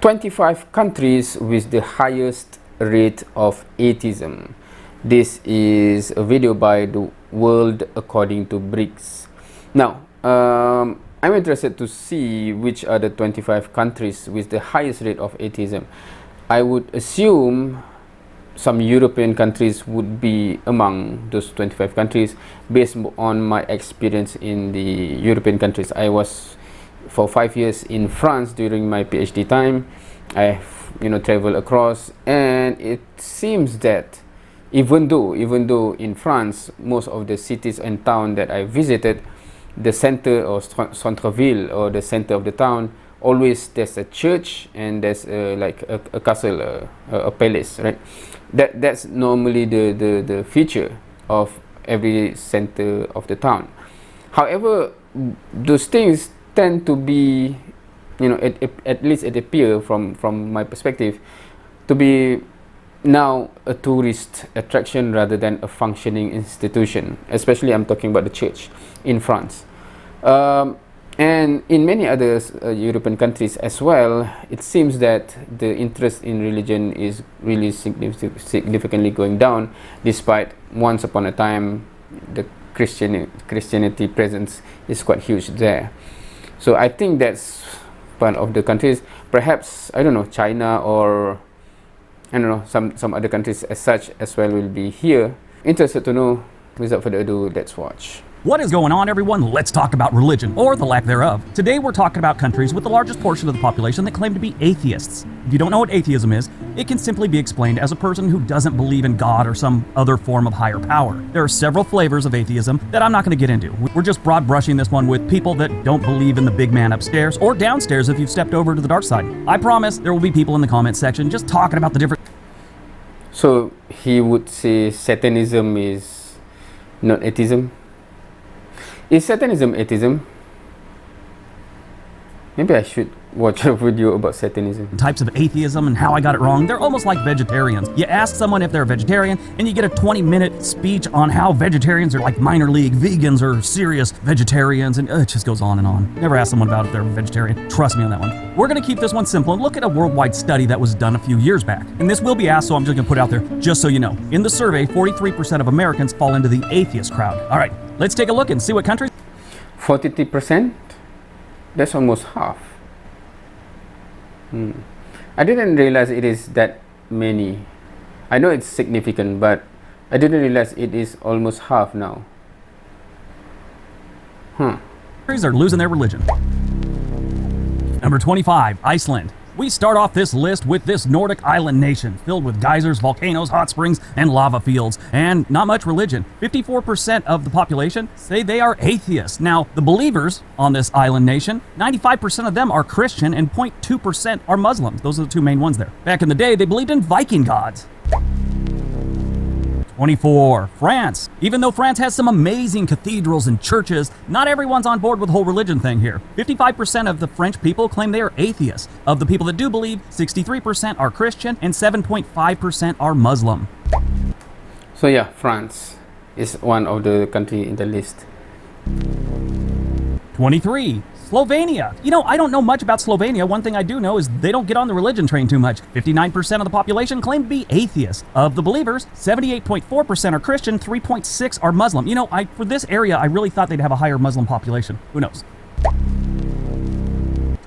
25 countries with the highest rate of atheism. This is a video by the World According to BRICS. Now, I'm interested to see which are the 25 countries with the highest rate of atheism. I would assume some European countries would be among those 25 countries based on my experience in the European countries. I was for 5 years in France during my PhD time. I traveled across, and it seems that even though in France most of the cities and towns that I visited, the center or centre-ville or the center of the town, always there's a church and there's like a castle, a palace, right? That's normally the feature of every center of the town. However, those things tend to be, at least it appears from my perspective, to be now a tourist attraction rather than a functioning institution. Especially I'm talking about the church in France. And in many other European countries as well, it seems that the interest in religion is really significantly going down, despite once upon a time the Christianity presence is quite huge there. So I think that's one of the countries. Perhaps, I don't know, China or I don't know, some other countries as such as well will be here. Interested to know. Without further ado, let's watch. What is going on, everyone? Let's talk about religion, or the lack thereof. Today we're talking about countries with the largest portion of the population that claim to be atheists. If you don't know what atheism is, it can simply be explained as a person who doesn't believe in God or some other form of higher power. There are several flavors of atheism that I'm not going to get into. We're just broad brushing this one with people that don't believe in the big man upstairs or downstairs if you've stepped over to the dark side. I promise there will be people in the comment section just talking about the different... So he would say Satanism is not atheism? Is Satanism atheism? Maybe I should watch a video about Satanism. Types of atheism and how I got it wrong. They're almost like vegetarians. You ask someone if they're a vegetarian and you get a 20-minute speech on how vegetarians are like minor league vegans or serious vegetarians, and it just goes on and on. Never ask someone about if they're a vegetarian. Trust me on that one. We're going to keep this one simple and look at a worldwide study that was done a few years back. And this will be asked, so I'm just going to put it out there just so you know. In the survey, 43% of Americans fall into the atheist crowd. All right, let's take a look and see what countries. 43%? That's almost half. I didn't realize it is that many. I know it's significant, but I didn't realize it is almost half now. Countries are losing their religion. Number 25, Iceland. We start off this list with this Nordic island nation filled with geysers, volcanoes, hot springs, and lava fields, and not much religion. 54% of the population say they are atheists. Now, the believers on this island nation, 95% of them are Christian and 0.2% are Muslims. Those are the two main ones there. Back in the day, they believed in Viking gods. 24, France. Even though France has some amazing cathedrals and churches, not everyone's on board with the whole religion thing here. 55% of the French people claim they are atheists. Of the people that do believe, 63% are Christian and 7.5% are Muslim. So yeah, France is one of the countries in the list. 23, Slovenia. I don't know much about Slovenia. One thing I do know is they don't get on the religion train too much. 59% of the population claim to be atheists. Of the believers, 78.4% are Christian, 3.6% are Muslim. For this area, I really thought they'd have a higher Muslim population. Who knows?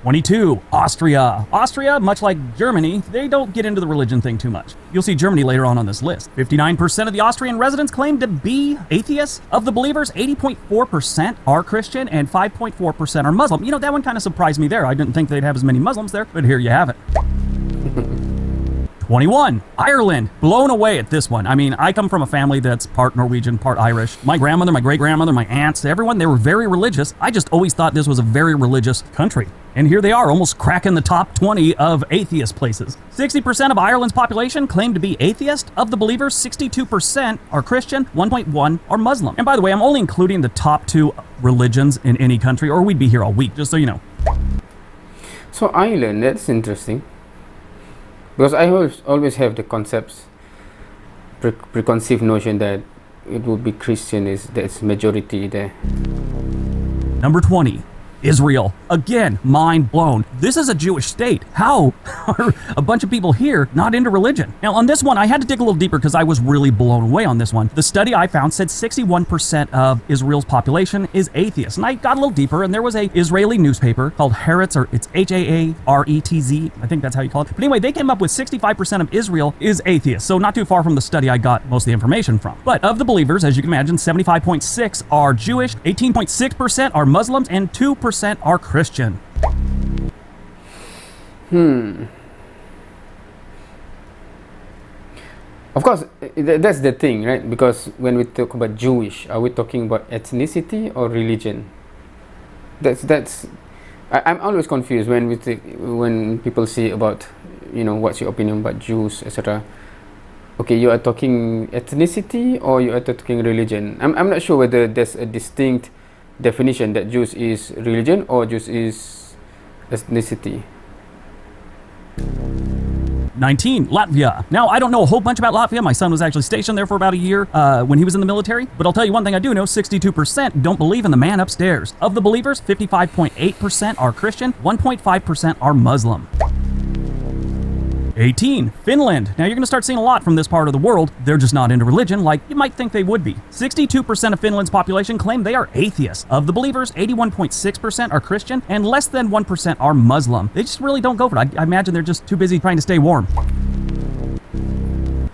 22, Austria. Austria, much like Germany, they don't get into the religion thing too much. You'll see Germany later on this list. 59% of the Austrian residents claim to be atheists. Of the believers, 80.4% are Christian and 5.4% are Muslim. That one kind of surprised me there. I didn't think they'd have as many Muslims there, but here you have it. 21, Ireland. Blown away at this one. I come from a family that's part Norwegian, part Irish. My grandmother, my great-grandmother, my aunts, everyone, they were very religious. I just always thought this was a very religious country. And here they are, almost cracking the top 20 of atheist places. 60% of Ireland's population claim to be atheist. Of the believers, 62% are Christian, 1.1% are Muslim. And by the way, I'm only including the top 2 religions in any country, or we'd be here all week, just so you know. So Ireland, that's interesting. Because I always have the concepts, preconceived notion that it would be Christian, that's majority there. Number 20, Israel. Again, mind blown. This is a Jewish state. How are a bunch of people here not into religion? Now, on this one, I had to dig a little deeper because I was really blown away on this one. The study I found said 61% of Israel's population is atheist. And I got a little deeper, and there was a Israeli newspaper called Haaretz, or it's Haaretz. I think that's how you call it. But anyway, they came up with 65% of Israel is atheist. So not too far from the study I got most of the information from. But of the believers, as you can imagine, 75.6 are Jewish, 18.6% are Muslims, and 2% are Christian. Of course, that's the thing, right? Because when we talk about Jewish, are we talking about ethnicity or religion? I'm always confused when people say about, what's your opinion about Jews, etc. Okay, you are talking ethnicity or you are talking religion? I'm not sure whether there's a distinct definition that Jews is religion or Jews is ethnicity. 19, Latvia. Now, I don't know a whole bunch about Latvia. My son was actually stationed there for about a year when he was in the military. But I'll tell you one thing I do know, 62% don't believe in the man upstairs. Of the believers, 55.8% are Christian, 1.5% are Muslim. 18, Finland. Now you're going to start seeing a lot from this part of the world. They're just not into religion like you might think they would be. 62% of Finland's population claim they are atheists. Of the believers, 81.6% are Christian and less than 1% are Muslim. They just really don't go for it. I imagine they're just too busy trying to stay warm.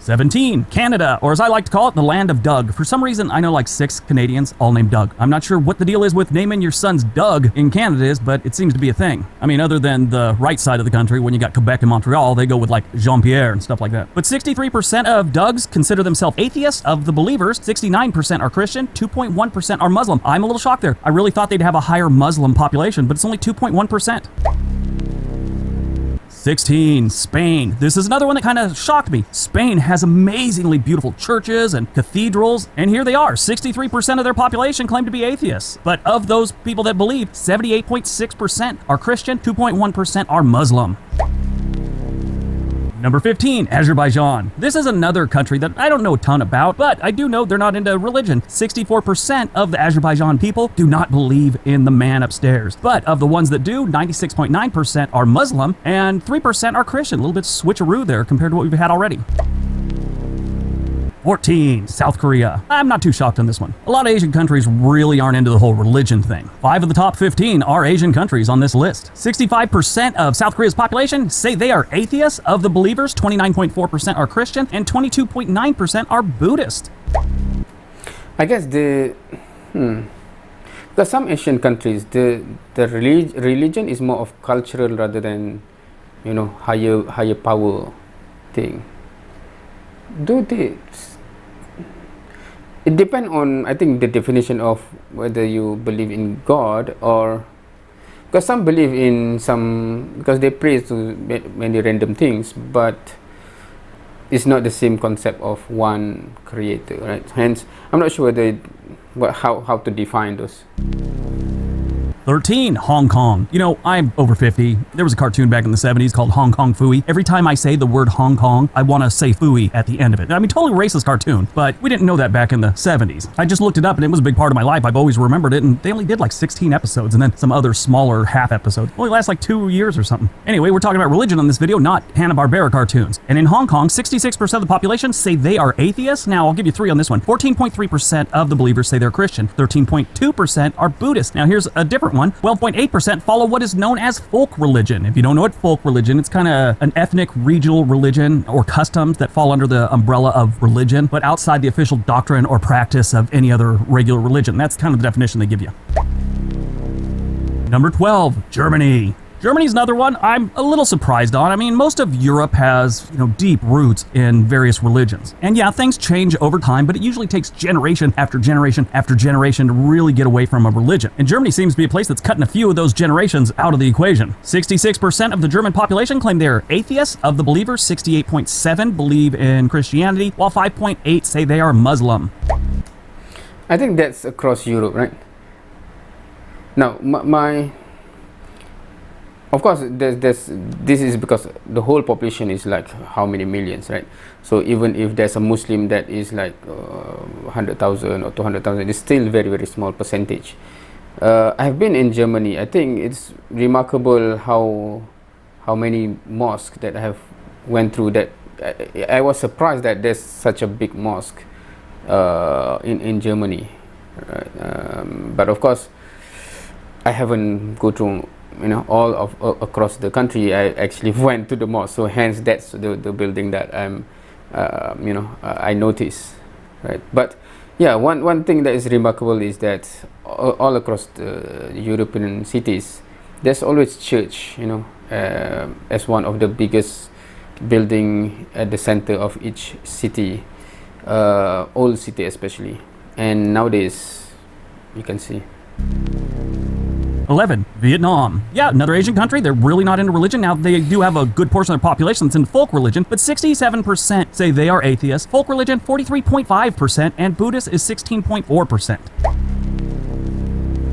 17, Canada, or as I like to call it, the land of Doug. For some reason, I know like 6 Canadians all named Doug. I'm not sure what the deal is with naming your sons Doug in Canada is, but it seems to be a thing. I mean, other than the right side of the country, when you got Quebec and Montreal, they go with like Jean-Pierre and stuff like that. But 63% of Dougs consider themselves atheists. Of the believers, 69% are Christian, 2.1% are Muslim. I'm a little shocked there. I really thought they'd have a higher Muslim population, but it's only 2.1%. 16, Spain. This is another one that kind of shocked me. Spain has amazingly beautiful churches and cathedrals, and here they are. 63% of their population claim to be atheists. But of those people that believe, 78.6% are Christian, 2.1% are Muslim. Number 15, Azerbaijan. This is another country that I don't know a ton about, but I do know they're not into religion. 64% of the Azerbaijan people do not believe in the man upstairs. But of the ones that do, 96.9% are Muslim and 3% are Christian. A little bit switcheroo there compared to what we've had already. 14, South Korea. I'm not too shocked on this one. A lot of Asian countries really aren't into the whole religion thing. 5 of the top 15 are Asian countries on this list. 65% of South Korea's population say they are atheists. Of the believers, 29.4% are Christian and 22.9% are Buddhist. I guess because some Asian countries, the religion is more of cultural rather than, higher power thing. It depends on, I think, the definition of whether you believe in God or, because some believe in because they pray to many random things, but it's not the same concept of one creator, right? Hence, I'm not sure how to define those. 13, Hong Kong. I'm over 50. There was a cartoon back in the 70s called Hong Kong Phooey. Every time I say the word Hong Kong, I want to say Phooey at the end of it. I mean, totally racist cartoon, but we didn't know that back in the 70s. I just looked it up and it was a big part of my life. I've always remembered it, and they only did like 16 episodes and then some other smaller half episodes. Only lasts like 2 years or something. Anyway, we're talking about religion on this video, not Hanna-Barbera cartoons. And in Hong Kong, 66% of the population say they are atheists. Now, I'll give you 3 on this one. 14.3% of the believers say they're Christian. 13.2% are Buddhist. Now, here's a different one. 12.8% follow what is known as folk religion. If you don't know what folk religion, it's kind of an ethnic regional religion or customs that fall under the umbrella of religion, but outside the official doctrine or practice of any other regular religion. That's kind of the definition they give you. Number 12, Germany. Germany's another one I'm a little surprised on. I mean, most of Europe has, deep roots in various religions. And yeah, things change over time, but it usually takes generation after generation after generation to really get away from a religion. And Germany seems to be a place that's cutting a few of those generations out of the equation. 66% of the German population claim they're atheists. Of the believers, 68.7% believe in Christianity, while 5.8% say they are Muslim. I think that's across Europe, right? Now, of course, this is because the whole population is like how many millions, right? So even if there's a Muslim that is like 100,000 or 200,000, it's still very, very small percentage. I've been in Germany. I think it's remarkable how many mosques that I have went through. That I was surprised that there's such a big mosque in Germany. But of course, I haven't go through all of across the country. I actually went to the mosque, so hence that's the building that I'm I noticed, right? But yeah, one thing that is remarkable is that all across the European cities, there's always church, as one of the biggest building at the center of each city, old city especially, and nowadays you can see. 11. Vietnam. Yeah, another Asian country. They're really not into religion. Now, they do have a good portion of their population that's in folk religion, but 67% say they are atheists. Folk religion, 43.5%, and Buddhist is 16.4%.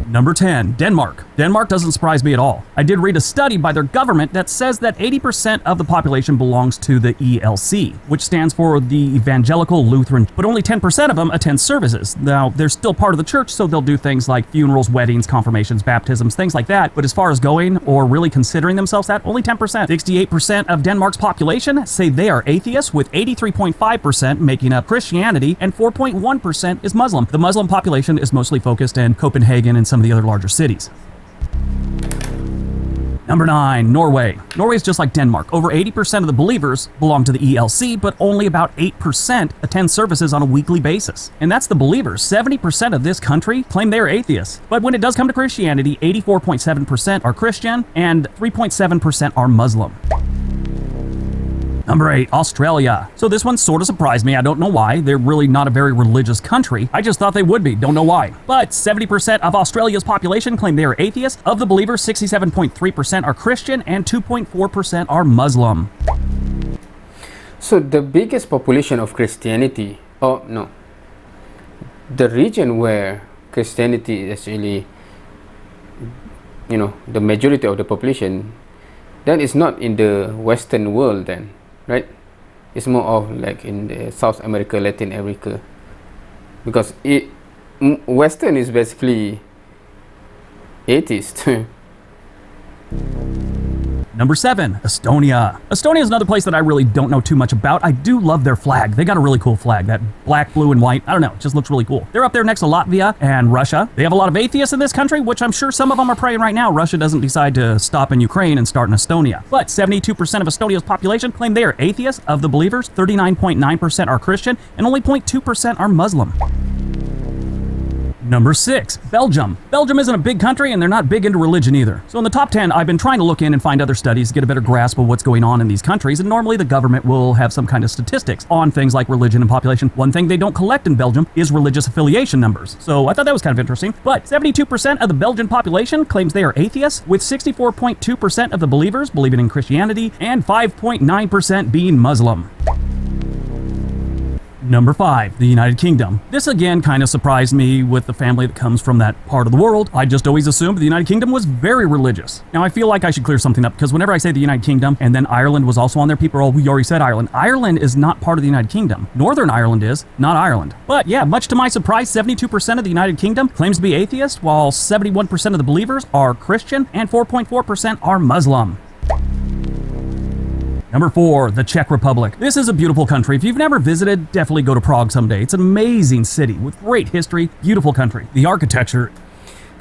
Number 10, Denmark. Denmark doesn't surprise me at all. I did read a study by their government that says that 80% of the population belongs to the ELC, which stands for the Evangelical Lutheran, but only 10% of them attend services. Now, they're still part of the church, so they'll do things like funerals, weddings, confirmations, baptisms, things like that. But as far as going or really considering themselves that, only 10%. 68% of Denmark's population say they are atheists, with 83.5% making up Christianity, and 4.1% is Muslim. The Muslim population is mostly focused in Copenhagen and some of the other larger cities. Number 9, Norway. Norway is just like Denmark. Over 80% of the believers belong to the ELC, but only about 8% attend services on a weekly basis. And that's the believers. 70% of this country claim they are atheists. But when it does come to Christianity, 84.7% are Christian and 3.7% are Muslim. Number 8, Australia. So this one sort of surprised me. I don't know why. They're really not a very religious country. I just thought they would be. Don't know why. But 70% of Australia's population claim they are atheists. Of the believers, 67.3% are Christian and 2.4% are Muslim. So the biggest population of Christianity, the region where Christianity is actually, the majority of the population, then it's not in the Western world then. Right, it's more of like in the South America, Latin America, because Western is basically atheist. Number 7, Estonia. Estonia is another place that I really don't know too much about. I do love their flag. They got a really cool flag, that black, blue, and white. I don't know, it just looks really cool. They're up there next to Latvia and Russia. They have a lot of atheists in this country, which I'm sure some of them are praying right now Russia doesn't decide to stop in Ukraine and start in Estonia. But 72% of Estonia's population claim they are atheists. Of the believers, 39.9% are Christian and only 0.2% are Muslim. Number 6, Belgium. Belgium isn't a big country and they're not big into religion either. So in the top 10, I've been trying to look in and find other studies to get a better grasp of what's going on in these countries, and normally the government will have some kind of statistics on things like religion and population. One thing they don't collect in Belgium is religious affiliation numbers. So I thought that was kind of interesting. But 72% of the Belgian population claims they are atheists, with 64.2% of the believers believing in Christianity and 5.9% being Muslim. Number 5, the United Kingdom. This again kind of surprised me with the family that comes from that part of the world. I just always assumed the United Kingdom was very religious. Now I feel like I should clear something up, because whenever I say the United Kingdom and then Ireland was also on there, people are, we already said Ireland. Ireland is not part of the United Kingdom. Northern Ireland is, not Ireland. But yeah, much to my surprise, 72% of the United Kingdom claims to be atheist, while 71% of the believers are Christian and 4.4% are Muslim. Number 4, the Czech Republic. This is a beautiful country. If you've never visited, definitely go to Prague someday. It's an amazing city with great history, beautiful country. The architecture.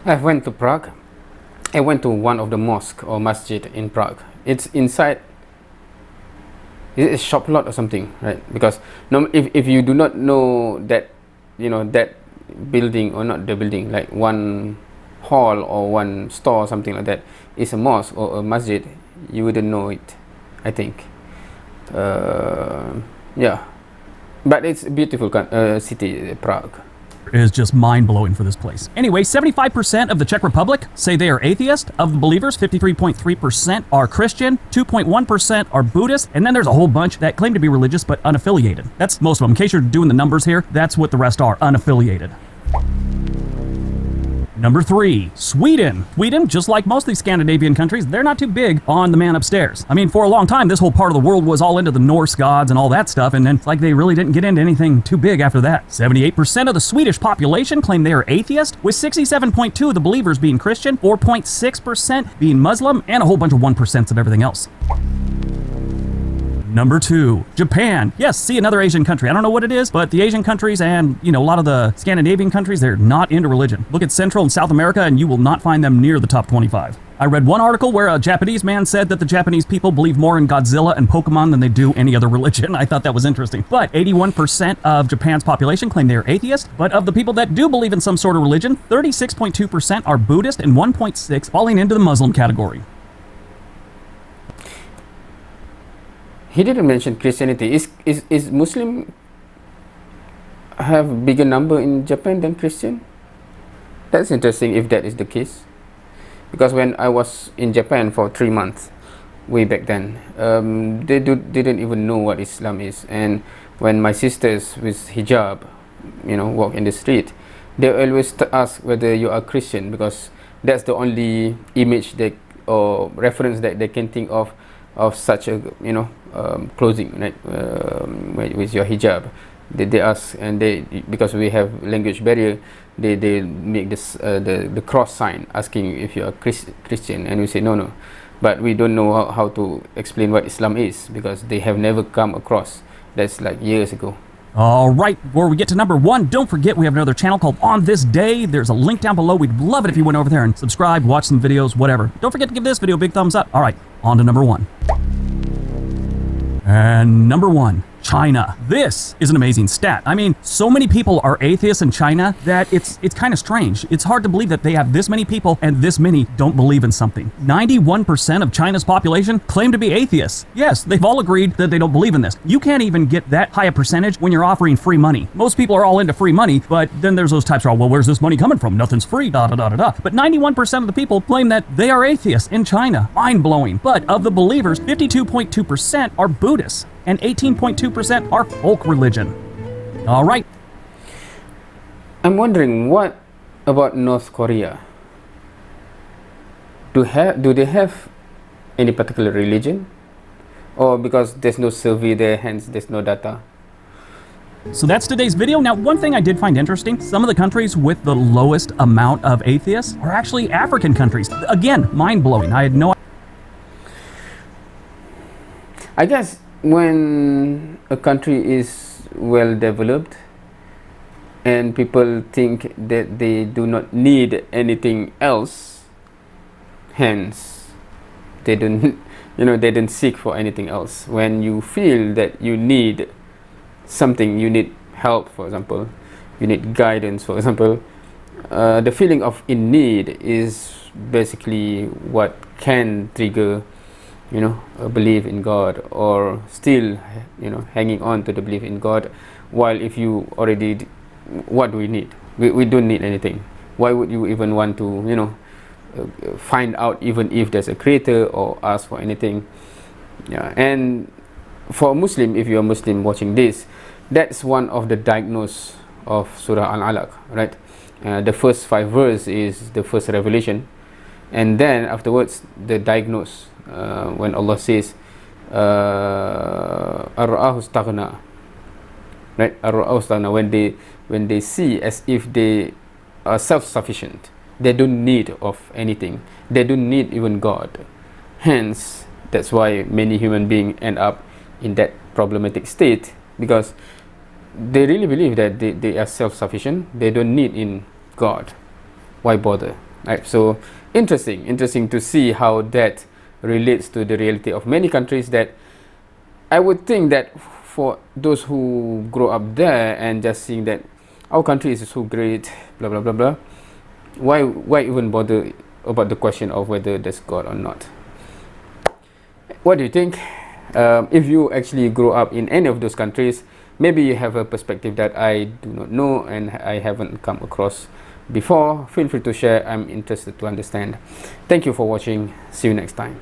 I went to Prague. I went to one of the mosque or masjid in Prague. It's inside, it's a shop lot or something, right? Because if you do not know that, that building, or not the building, like one hall or one store or something like that is a mosque or a masjid, you wouldn't know it, I think. Yeah, but it's a beautiful city, Prague. Is just mind-blowing for this place. Anyway, 75% of the Czech Republic say they are atheist. Of the believers, 53.3% are Christian, 2.1% are Buddhist, and then there's a whole bunch that claim to be religious but unaffiliated. That's most of them. In case you're doing the numbers here, that's what the rest are, unaffiliated. Number 3, Sweden. Sweden, just like most of these Scandinavian countries, they're not too big on the man upstairs. I mean, for a long time, this whole part of the world was all into the Norse gods and all that stuff, and then it's like they really didn't get into anything too big after that. 78% of the Swedish population claim they are atheist, with 67.2% of the believers being Christian, 4.6% being Muslim, and a whole bunch of 1% of everything else. Number 2, Japan. Yes, see, another Asian country. I don't know what it is, but the Asian countries and, a lot of the Scandinavian countries, they're not into religion. Look at Central and South America and you will not find them near the top 25. I read one article where a Japanese man said that the Japanese people believe more in Godzilla and Pokemon than they do any other religion. I thought that was interesting. But 81% of Japan's population claim they are atheist, but of the people that do believe in some sort of religion, 36.2% are Buddhist and 1.6% falling into the Muslim category. He didn't mention Christianity. Is Muslim have bigger number in Japan than Christian? That's interesting if that is the case. Because when I was in Japan for 3 months, way back then, they didn't even know what Islam is. And when my sisters with hijab, walk in the street, they always ask whether you are Christian, because that's the only image or reference that they can think of such a clothing, right? With your hijab, they ask, and because we have language barrier, they make this the cross sign asking if you are Christian, and we say no, but we don't know how to explain what Islam is, because they have never come across. That's like years ago. All right, before we get to number 1, don't forget we have another channel called On This Day. There's a link down below. We'd love it if you went over there and subscribed, watched some videos, whatever. Don't forget to give this video a big thumbs up. All right, on to number 1. And number 1, China. This is an amazing stat. I mean, so many people are atheists in China that it's kind of strange. It's hard to believe that they have this many people and this many don't believe in something. 91% of China's population claim to be atheists. Yes, they've all agreed that they don't believe in this. You can't even get that high a percentage when you're offering free money. Most people are all into free money, but then there's those types who are, well, where's this money coming from? Nothing's free, da da da da da. But 91% of the people claim that they are atheists in China. Mind-blowing. But of the believers, 52.2% are Buddhists, and 18.2% are folk religion. All right. I'm wondering, what about North Korea? Do they have any particular religion? Or because there's no survey there, hence there's no data? So that's today's video. Now, one thing I did find interesting, some of the countries with the lowest amount of atheists are actually African countries. Again, mind-blowing. I had no idea. I guess when a country is well developed and people think that they do not need anything else, hence they don't they don't seek for anything else. When you feel that you need something, you need help, for example, you need guidance, for example, the feeling of in need is basically what can trigger a belief in God, or still hanging on to the belief in God. While if you already, what do we need? We don't need anything. Why would you even want to find out even if there's a creator or ask for anything? Yeah. And for a Muslim, if you're a Muslim watching this, that's one of the diagnoses of Surah Al-Alaq, right? The first 5 verses is the first revelation, and then afterwards the diagnose, when Allah says Ar-ra'ahu istaghna, right? Ar-ra'ahu istaghna, when they see as if they are self-sufficient, they don't need of anything, they don't need even God. Hence, that's why many human beings end up in that problematic state, because they really believe that they are self-sufficient, they don't need in God. Why bother, right? So interesting to see how that relates to the reality of many countries, that I would think that for those who grow up there and just seeing that our country is so great, blah blah blah blah, why even bother about the question of whether there's God or not? What do you think? If you actually grow up in any of those countries, maybe you have a perspective that I do not know and I haven't come across before. Feel free to share. I'm interested to understand. Thank you for watching. See you next time.